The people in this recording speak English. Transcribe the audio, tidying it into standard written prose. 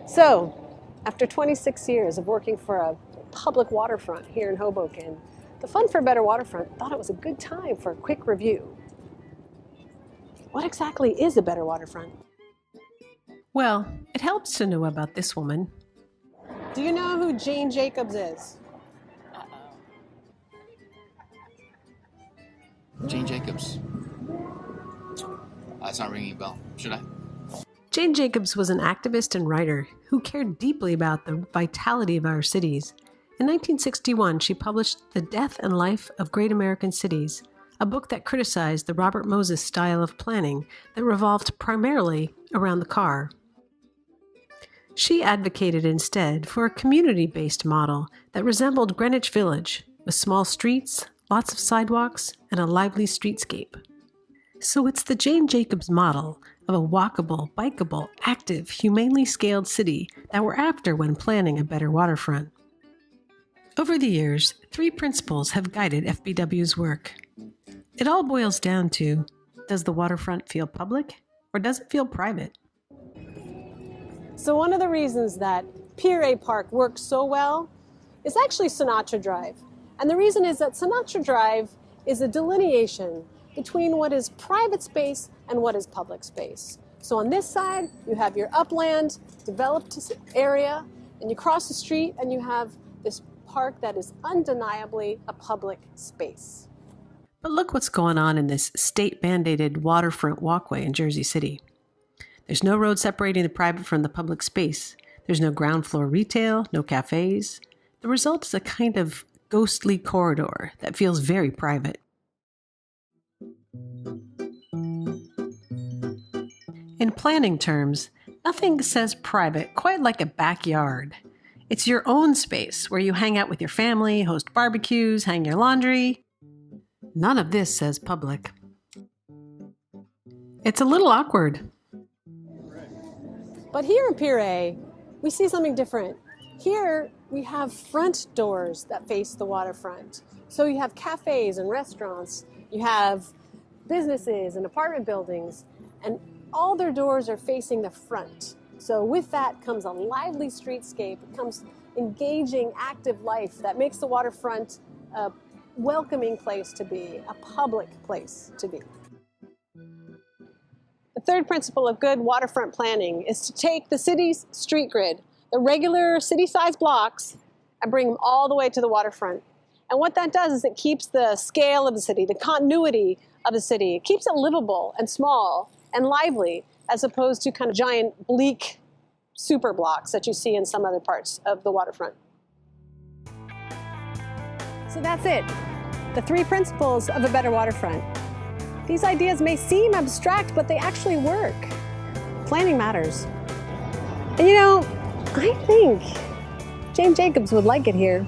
So, after 26 years of working for a public waterfront here in Hoboken, the Fund for a Better Waterfront thought it was a good time for a quick review. What exactly is a better waterfront? Well, it helps to know about this woman. Do you know who Jane Jacobs is? Jane Jacobs. That's not ringing a bell. Should I? Jane Jacobs was an activist and writer who cared deeply about the vitality of our cities. In 1961, she published The Death and Life of Great American Cities, a book that criticized the Robert Moses style of planning that revolved primarily around the car. She advocated instead for a community-based model that resembled Greenwich Village, with small streets, lots of sidewalks, and a lively streetscape. So it's the Jane Jacobs model of a walkable, bikeable, active, humanely scaled city that we're after when planning a better waterfront. Over the years, 3 principles have guided FBW's work. It all boils down to, does the waterfront feel public or does it feel private? So one of the reasons that Pier A Park works so well is actually Sinatra Drive. And the reason is that Sinatra Drive is a delineation between what is private space and what is public space. So on this side, you have your upland, developed area, and you cross the street and you have this park that is undeniably a public space. But look what's going on in this state-mandated waterfront walkway in Jersey City. There's no road separating the private from the public space. There's no ground floor retail, no cafes. The result is a kind of ghostly corridor that feels very private. In planning terms, nothing says private quite like a backyard. It's your own space where you hang out with your family, host barbecues, hang your laundry. None of this says public. It's a little awkward. But here in Pier A, we see something different. Here, we have front doors that face the waterfront. So you have cafes and restaurants, you have businesses and apartment buildings, and all their doors are facing the front. So with that comes a lively streetscape, it comes engaging, active life that makes the waterfront a welcoming place to be, a public place to be. The third principle of good waterfront planning is to take the city's street grid, the regular city-sized blocks, and bring them all the way to the waterfront. And what that does is it keeps the scale of the city, the continuity of the city. It keeps it livable and small and lively, as opposed to kind of giant, bleak super blocks that you see in some other parts of the waterfront. So that's it, the 3 principles of a better waterfront. These ideas may seem abstract, but they actually work. Planning matters. And you know, I think Jane Jacobs would like it here.